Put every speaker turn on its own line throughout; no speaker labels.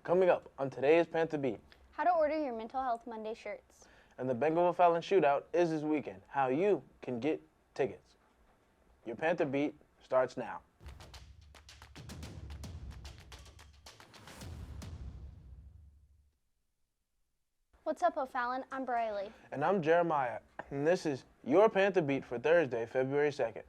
Coming up on today's Panther Beat.
How to order your Mental Health Monday shirts.
And the Bengal Fallon Shootout is this weekend. How you can get tickets. Your Panther Beat starts now.
What's up, O'Fallon? I'm Briley.
And I'm Jeremiah. And this is your Panther Beat for Thursday, February 2nd.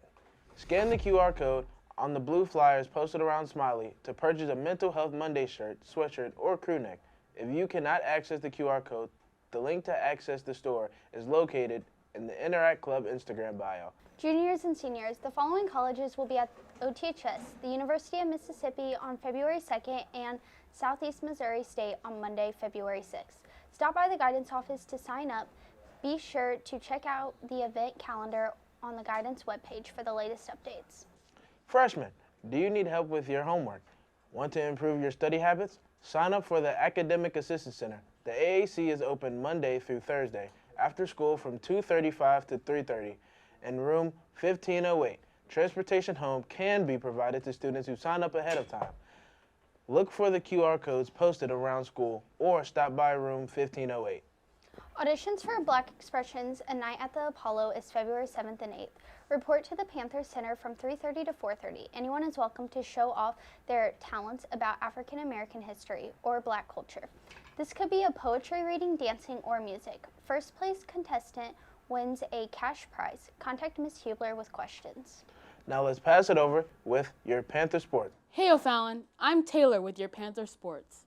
Scan the QR code on the blue flyers posted around Smiley to purchase a Mental Health Monday shirt, sweatshirt, or crew neck. If you cannot access the QR code, the link to access the store is located in the Interact Club Instagram bio.
Juniors and seniors, the following colleges will be at OTHS, the University of Mississippi on February 2nd and Southeast Missouri State on Monday, February 6th. Stop by the guidance office to sign up. Be sure to check out the event calendar on the guidance webpage for the latest updates.
Freshmen, do you need help with your homework? Want to improve your study habits? Sign up for the Academic Assistance Center. The AAC is open Monday through Thursday after school from 2:35 to 3:30 in room 1508. Transportation home can be provided to students who sign up ahead of time. Look for the QR codes posted around school or stop by room 1508.
Auditions for Black Expressions, A Night at the Apollo is February 7th and 8th. Report to the Panther Center from 3:30 to 4:30. Anyone is welcome to show off their talents about African American history or Black culture. This could be a poetry reading, dancing, or music. First place contestant wins a cash prize. Contact Ms. Hubler with questions.
Now let's pass it over with your Panther Sports.
Hey O'Fallon, I'm Taylor with your Panther Sports.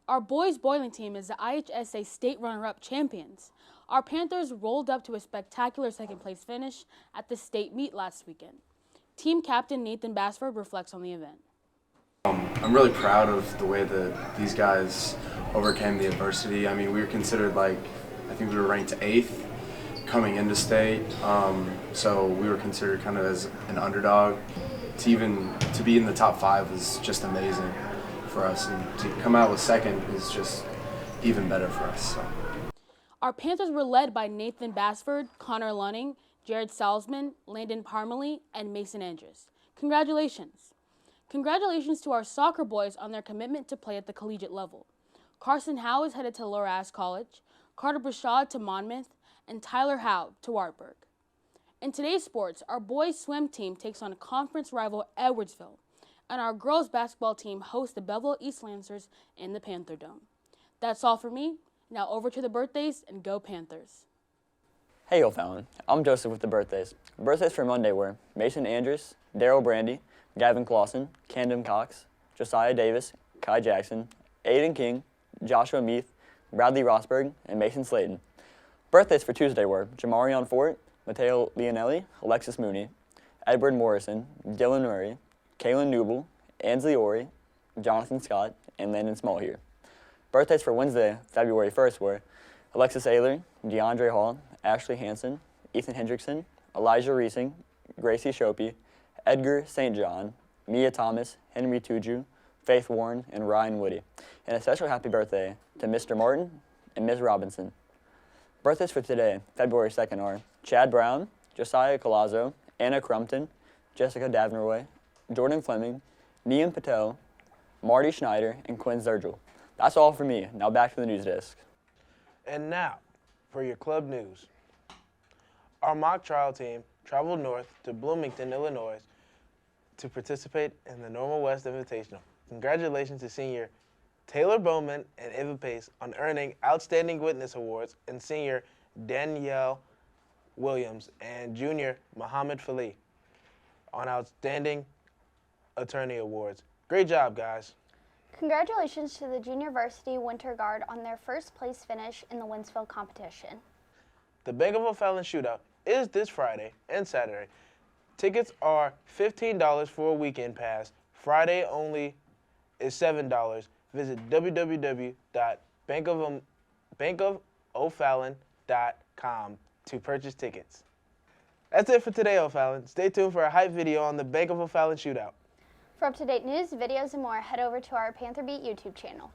Our boys bowling team is the IHSA state runner-up champions. Our Panthers rolled up to a spectacular second-place finish at the state meet last weekend. Team captain Nathan Bassford reflects on the event.
I'm really proud of the way that these guys overcame the adversity. I mean, we were considered I think we were ranked 8th coming into state, so we were considered kind of as an underdog. To be in the top 5 is just amazing for us, and to come out with second is just even better for us. So.
Our Panthers were led by Nathan Bassford, Connor Lunning, Jared Salzman, Landon Parmalee, and Mason Andrews. Congratulations. Congratulations to our soccer boys on their commitment to play at the collegiate level. Carson Howe is headed to Lower Ash College, Carter Brashad to Monmouth, and Tyler Howe to Wartburg. In today's sports, our boys swim team takes on conference rival Edwardsville, and our girls basketball team hosts the Belleville East Lancers in the Panther Dome. That's all for me. Now over to the birthdays, and go Panthers.
Hey O'Fallon, I'm Joseph with the birthdays. Birthdays for Monday were Mason Andrews, Daryl Brandy, Gavin Clausen, Camden Cox, Josiah Davis, Kai Jackson, Aiden King, Joshua Meath, Bradley Rosberg, and Mason Slayton. Birthdays for Tuesday were Jamarion Fort, Mateo Leonelli, Alexis Mooney, Edward Morrison, Dylan Murray, Kaylin Newble, Ansley Ori, Jonathan Scott, and Landon Smallhere. Birthdays for Wednesday, February 1st were Alexis Ayler, DeAndre Hall, Ashley Hansen, Ethan Hendrickson, Elijah Reesing, Gracie Shopey, Edgar St. John, Mia Thomas, Henry Tuju, Faith Warren, and Ryan Woody. And a special happy birthday to Mr. Martin and Ms. Robinson. Birthdays for today, February 2nd are Chad Brown, Josiah Colazzo, Anna Crumpton, Jessica Davneroy, Jordan Fleming, Niam Patel, Marty Schneider, and Quinn Zergel. That's all for me. Now back to the news desk.
And now for your club news. Our mock trial team traveled north to Bloomington, Illinois to participate in the Normal West Invitational. Congratulations to senior Taylor Bowman and Ava Pace on earning Outstanding Witness Awards, and senior Danielle Williams and junior Muhammad Fali on Outstanding Attorney Awards. Great job, guys.
Congratulations to the Junior Varsity Winter Guard on their first place finish in the Winsville competition.
The Bengal Fallon Shootout is this Friday and Saturday. Tickets are $15 for a weekend pass. Friday only is $7. Visit www.bankofofallon.com to purchase tickets. That's it for today, O'Fallon. Stay tuned for a hype video on the Bank of O'Fallon Shootout.
For up-to-date news, videos, and more, head over to our Panther Beat YouTube channel.